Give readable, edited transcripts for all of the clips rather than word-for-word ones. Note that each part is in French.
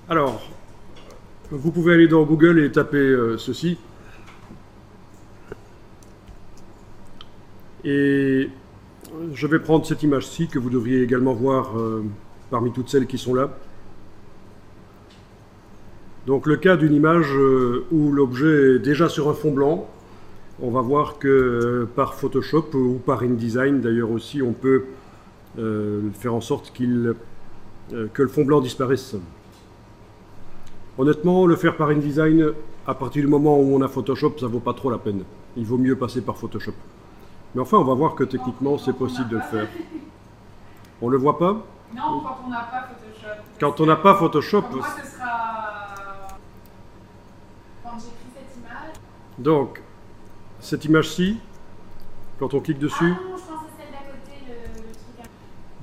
Alors, vous pouvez aller dans Google et taper ceci. Et je vais prendre cette image-ci que vous devriez également voir parmi toutes celles qui sont là. Donc le cas d'une image où l'objet est déjà sur un fond blanc, on va voir que par Photoshop ou par InDesign d'ailleurs aussi, on peut faire en sorte que le fond blanc disparaisse. Honnêtement, le faire par InDesign, à partir du moment où on a Photoshop, ça vaut pas trop la peine. Il vaut mieux passer par Photoshop. Mais enfin, on va voir que techniquement, c'est possible de le faire. On le voit pas? Non, quand on n'a pas Photoshop. Quand on n'a pas Photoshop... Pour moi, ce sera... Quand j'ai pris cette image... Donc, cette image-ci, quand on clique dessus... Ah non, je pensais celle d'à côté, le truc...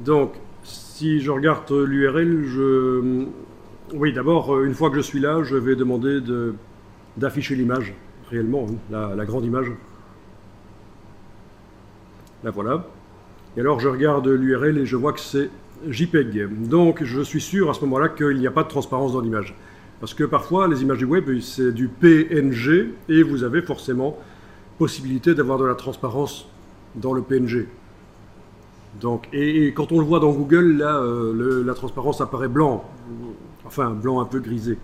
Donc, si je regarde l'URL, oui, d'abord, une fois que je suis là, je vais demander d'afficher l'image, réellement, hein, la grande image. La voilà. Et alors, je regarde l'URL et je vois que c'est JPEG. Donc, je suis sûr à ce moment-là qu'il n'y a pas de transparence dans l'image. Parce que parfois, les images du web, c'est du PNG et vous avez forcément possibilité d'avoir de la transparence dans le PNG. Donc, et quand on le voit dans Google, là, la transparence apparaît blanc. Enfin, blanc un peu grisé.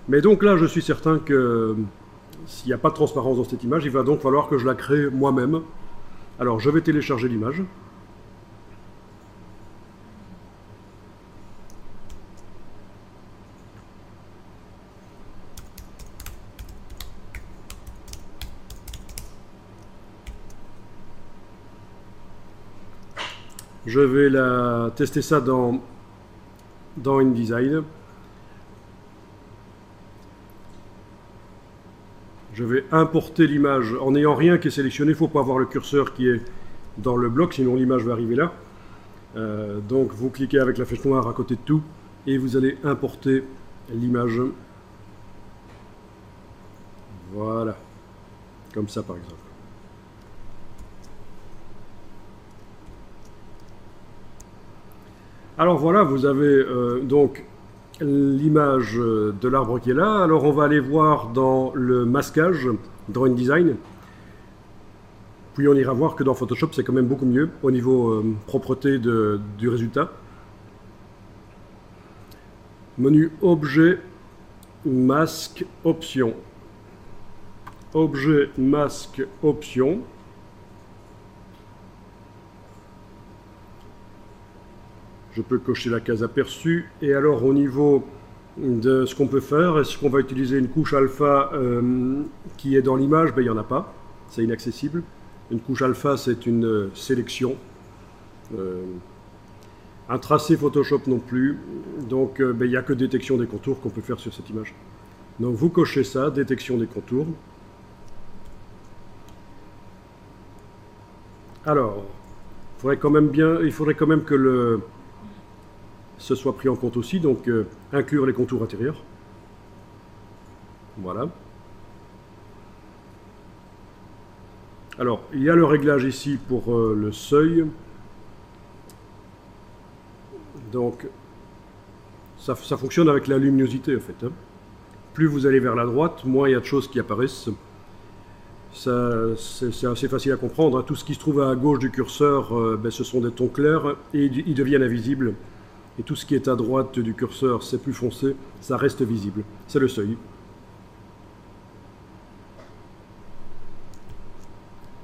Mais donc là, je suis certain que s'il n'y a pas de transparence dans cette image, il va donc falloir que je la crée moi-même. Alors, je vais télécharger l'image. Je vais tester ça dans InDesign. Je vais importer l'image en n'ayant rien qui est sélectionné. Il ne faut pas avoir le curseur qui est dans le bloc, sinon l'image va arriver là. Donc vous cliquez avec la flèche noire à côté de tout et vous allez importer l'image. Voilà, comme ça par exemple. Alors voilà, vous avez donc l'image de l'arbre qui est là. Alors on va aller voir dans le masquage, dans InDesign. Puis on ira voir que dans Photoshop, c'est quand même beaucoup mieux au niveau propreté du résultat. Menu Objet, Masque, Options. Objet, Masque, Options. Je peux cocher la case aperçue. Et alors au niveau de ce qu'on peut faire, est-ce qu'on va utiliser une couche alpha qui est dans l'image? Ben, il n'y en a pas, c'est inaccessible. Une couche alpha, c'est une sélection. Un tracé Photoshop non plus. Donc ben, il n'y a que détection des contours qu'on peut faire sur cette image. Donc vous cochez ça, détection des contours. Alors, il faudrait quand même que ce soit pris en compte aussi, donc inclure les contours intérieurs. Voilà. Alors, il y a le réglage ici pour le seuil. Donc, ça fonctionne avec la luminosité en fait. Hein. Plus vous allez vers la droite, moins il y a de choses qui apparaissent. C'est assez facile à comprendre. Hein. Tout ce qui se trouve à gauche du curseur, ben, ce sont des tons clairs et ils deviennent invisibles. Et tout ce qui est à droite du curseur, c'est plus foncé, ça reste visible. C'est le seuil.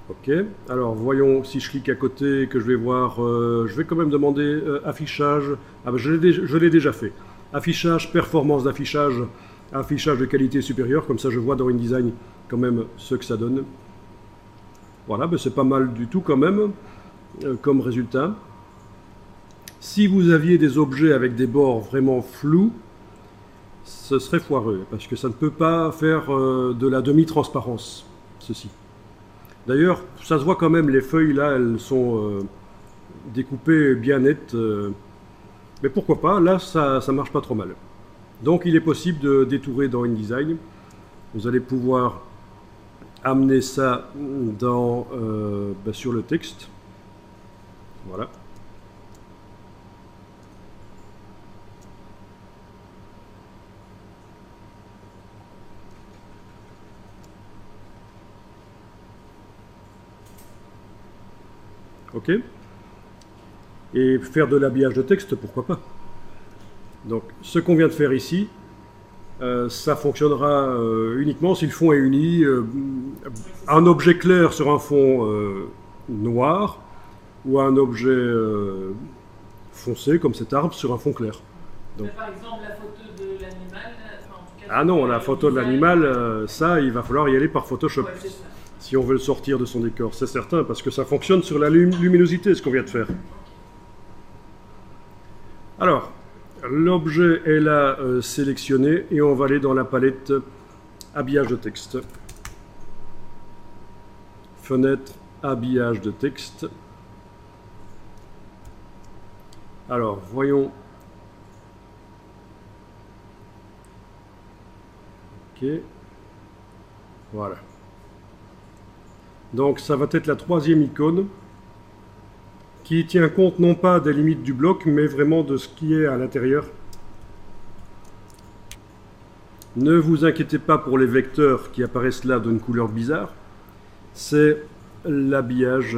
Ok, alors voyons si je clique à côté, que je vais voir, je vais quand même demander affichage. Ah ben je l'ai déjà fait. Affichage, performance d'affichage, affichage de qualité supérieure, comme ça je vois dans InDesign quand même ce que ça donne. Voilà, ben c'est pas mal du tout quand même, comme résultat. Si vous aviez des objets avec des bords vraiment flous, ce serait foireux, parce que ça ne peut pas faire de la demi-transparence, ceci. D'ailleurs, ça se voit quand même, les feuilles là, elles sont découpées bien nettes. Mais pourquoi pas, là ça marche pas trop mal. Donc il est possible de détourer dans InDesign. Vous allez pouvoir amener ça sur le texte. Voilà. ok? Et faire de l'habillage de texte, pourquoi pas? Donc, ce qu'on vient de faire ici, ça fonctionnera uniquement si le fond est uni. Un objet clair sur un fond noir, ou un objet foncé, comme cet arbre, sur un fond clair. Donc, par exemple, la photo de l'animal, en tout cas, ah non, la photo de l'animal, ça, il va falloir y aller par Photoshop. Ouais, si on veut le sortir de son décor, c'est certain, parce que ça fonctionne sur la luminosité, ce qu'on vient de faire. Alors, l'objet est là sélectionné, et on va aller dans la palette habillage de texte. Fenêtre, habillage de texte. Alors, voyons. Ok. Voilà. Donc, ça va être la troisième icône qui tient compte non pas des limites du bloc, mais vraiment de ce qui est à l'intérieur. Ne vous inquiétez pas pour les vecteurs qui apparaissent là d'une couleur bizarre. C'est l'habillage.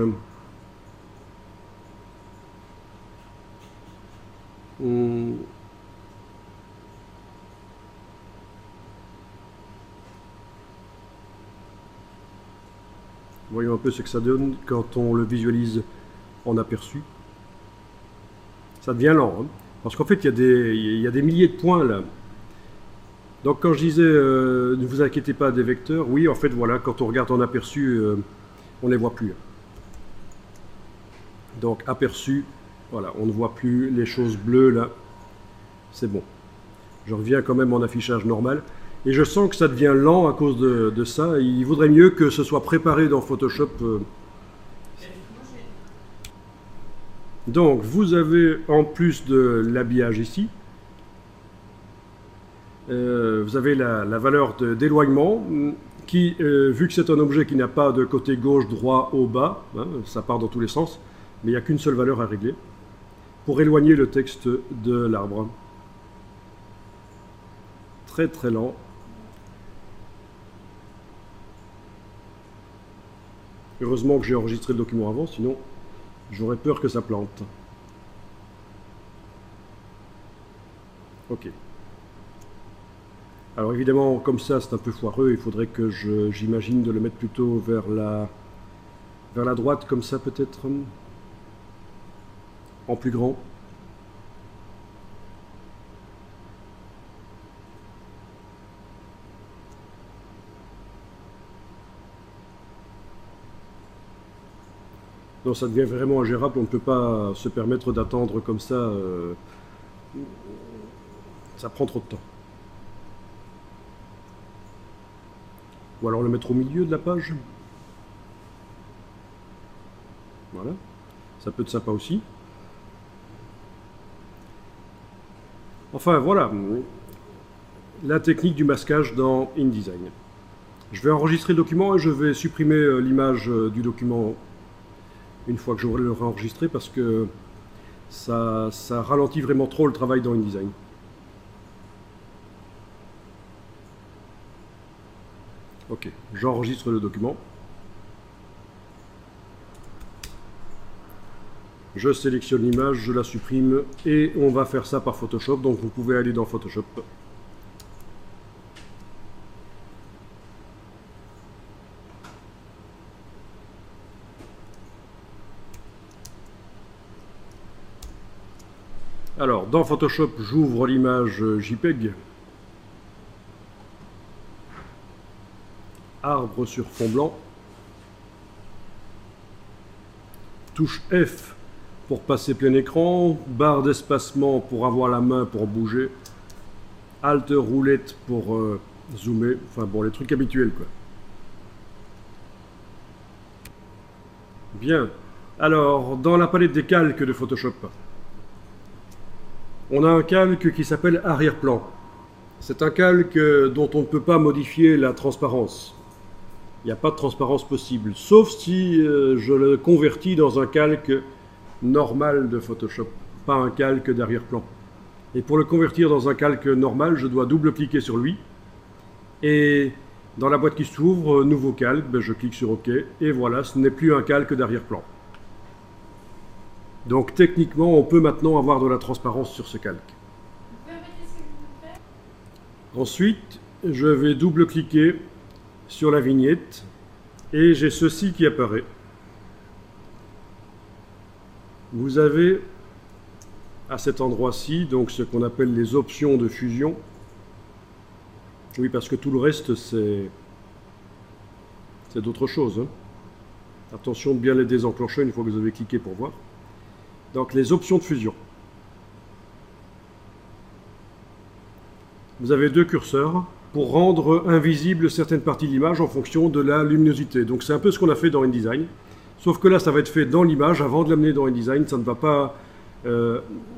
Voyons un peu ce que ça donne quand on le visualise en aperçu. Ça devient lent, hein, parce qu'en fait il y a des milliers de points là. Donc quand je disais ne vous inquiétez pas des vecteurs, oui en fait voilà, quand on regarde en aperçu, on ne les voit plus. Donc aperçu, voilà, on ne voit plus les choses bleues là, c'est bon. Je reviens quand même en affichage normal. Et je sens que ça devient lent à cause de ça. Il vaudrait mieux que ce soit préparé dans Photoshop. Donc, vous avez en plus de l'habillage ici, vous avez la valeur d'éloignement qui, vu que c'est un objet qui n'a pas de côté gauche, droit, haut, bas, hein, ça part dans tous les sens, mais il n'y a qu'une seule valeur à régler pour éloigner le texte de l'arbre. Très très lent. Heureusement que j'ai enregistré le document avant, sinon j'aurais peur que ça plante. Ok. Alors évidemment, comme ça, c'est un peu foireux. Il faudrait que j'imagine de le mettre plutôt vers la droite, comme ça peut-être. En plus grand. Non, ça devient vraiment ingérable, on ne peut pas se permettre d'attendre comme ça, ça prend trop de temps. Ou alors le mettre au milieu de la page. Voilà, ça peut être sympa aussi. Enfin voilà, la technique du masquage dans InDesign. Je vais enregistrer le document et je vais supprimer l'image du document une fois que j'aurai enregistré parce que ça ralentit vraiment trop le travail dans InDesign. Ok, j'enregistre le document. Je sélectionne l'image, je la supprime et on va faire ça par Photoshop. Donc vous pouvez aller dans Photoshop. Alors, dans Photoshop, j'ouvre l'image JPEG. Arbre sur fond blanc. Touche F pour passer plein écran. Barre d'espacement pour avoir la main pour bouger. Alt roulette pour zoomer. Enfin bon, les trucs habituels quoi. Bien. Alors, dans la palette des calques de Photoshop, on a un calque qui s'appelle arrière-plan. C'est un calque dont on ne peut pas modifier la transparence. Il n'y a pas de transparence possible, sauf si je le convertis dans un calque normal de Photoshop, pas un calque d'arrière-plan. Et pour le convertir dans un calque normal, je dois double-cliquer sur lui. Et dans la boîte qui s'ouvre, nouveau calque, ben je clique sur OK. Et voilà, ce n'est plus un calque d'arrière-plan. Donc techniquement, on peut maintenant avoir de la transparence sur ce calque. Vous pouvez répéter ce que vous voulez faire? Ensuite, je vais double-cliquer sur la vignette et j'ai ceci qui apparaît. Vous avez à cet endroit-ci donc ce qu'on appelle les options de fusion. Oui, parce que tout le reste, c'est d'autres choses, hein. Attention de bien les désenclencher une fois que vous avez cliqué pour voir. Donc les options de fusion. Vous avez deux curseurs pour rendre invisible certaines parties de l'image en fonction de la luminosité. Donc c'est un peu ce qu'on a fait dans InDesign. Sauf que là, ça va être fait dans l'image avant de l'amener dans InDesign. Ça ne va pas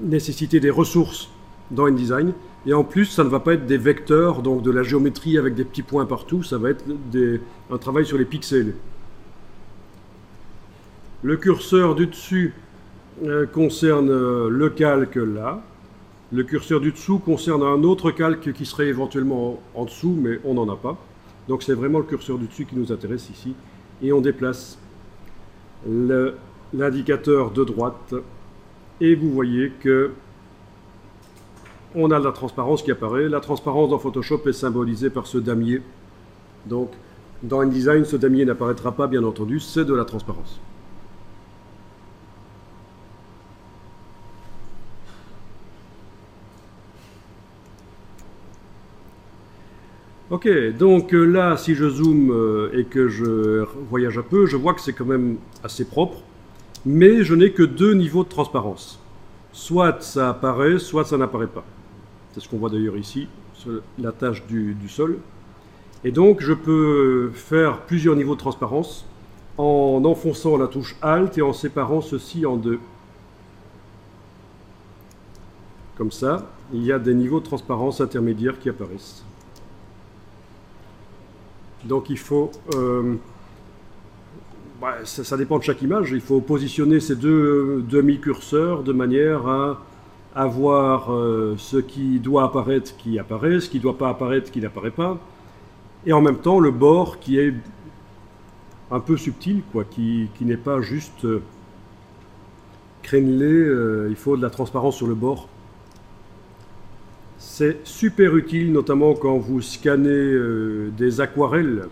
nécessiter des ressources dans InDesign. Et en plus, ça ne va pas être des vecteurs, donc de la géométrie avec des petits points partout. Ça va être un travail sur les pixels. Le curseur du dessus concerne le calque là. Le curseur du dessous concerne un autre calque qui serait éventuellement en dessous, mais on n'en a pas. Donc c'est vraiment le curseur du dessus qui nous intéresse ici. Et on déplace l'indicateur de droite. Et vous voyez que on a la transparence qui apparaît. La transparence dans Photoshop est symbolisée par ce damier. Donc dans InDesign, ce damier n'apparaîtra pas, bien entendu, c'est de la transparence. Ok, donc là, si je zoome et que je voyage un peu, je vois que c'est quand même assez propre, mais je n'ai que deux niveaux de transparence. Soit ça apparaît, soit ça n'apparaît pas. C'est ce qu'on voit d'ailleurs ici, la tache du sol. Et donc, je peux faire plusieurs niveaux de transparence en enfonçant la touche Alt et en séparant ceci en deux. Comme ça, il y a des niveaux de transparence intermédiaires qui apparaissent. Donc il faut, ça dépend de chaque image, il faut positionner ces deux demi-curseurs de manière à avoir ce qui doit apparaître qui apparaît, ce qui ne doit pas apparaître qui n'apparaît pas, et en même temps le bord qui est un peu subtil, quoi, qui n'est pas juste crénelé, il faut de la transparence sur le bord. C'est super utile, notamment quand vous scannez des aquarelles.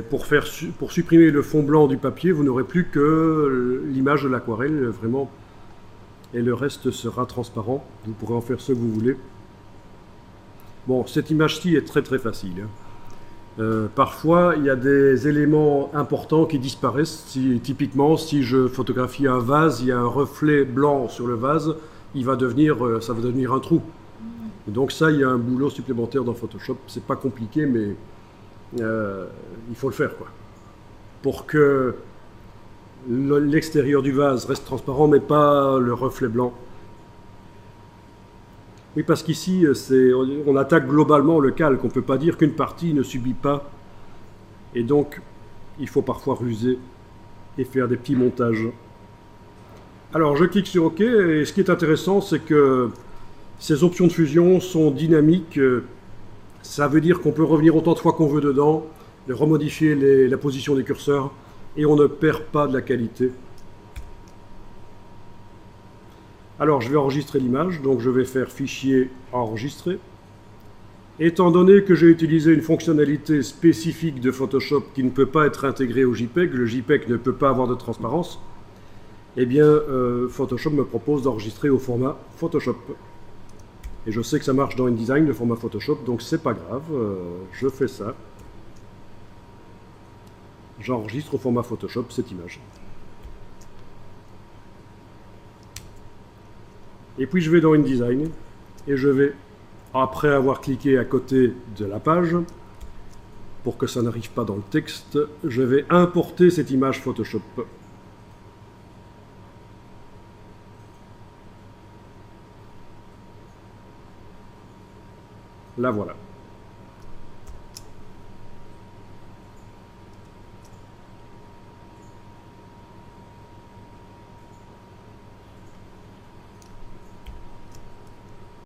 Pour supprimer le fond blanc du papier, vous n'aurez plus que l'image de l'aquarelle, vraiment. Et le reste sera transparent. Vous pourrez en faire ce que vous voulez. Bon, cette image-ci est très très facile, hein. Parfois, il y a des éléments importants qui disparaissent. Typiquement, si je photographie un vase, il y a un reflet blanc sur le vase, ça va devenir un trou. Et donc ça, il y a un boulot supplémentaire dans Photoshop. C'est pas compliqué, mais il faut le faire, quoi. Pour que l'extérieur du vase reste transparent, mais pas le reflet blanc. Oui, parce qu'ici, on attaque globalement le calque. On ne peut pas dire qu'une partie ne subit pas. Et donc, il faut parfois ruser et faire des petits montages. Alors, je clique sur OK, et ce qui est intéressant, c'est que ces options de fusion sont dynamiques. Ça veut dire qu'on peut revenir autant de fois qu'on veut dedans, remodifier la position des curseurs, et on ne perd pas de la qualité. Alors, je vais enregistrer l'image, donc je vais faire Fichier, Enregistrer. Étant donné que j'ai utilisé une fonctionnalité spécifique de Photoshop qui ne peut pas être intégrée au JPEG, le JPEG ne peut pas avoir de transparence, eh bien, Photoshop me propose d'enregistrer au format Photoshop. Et je sais que ça marche dans InDesign, le format Photoshop, donc c'est pas grave, je fais ça. J'enregistre au format Photoshop cette image. Et puis je vais dans InDesign, et je vais, après avoir cliqué à côté de la page, pour que ça n'arrive pas dans le texte, je vais importer cette image Photoshop. La voilà.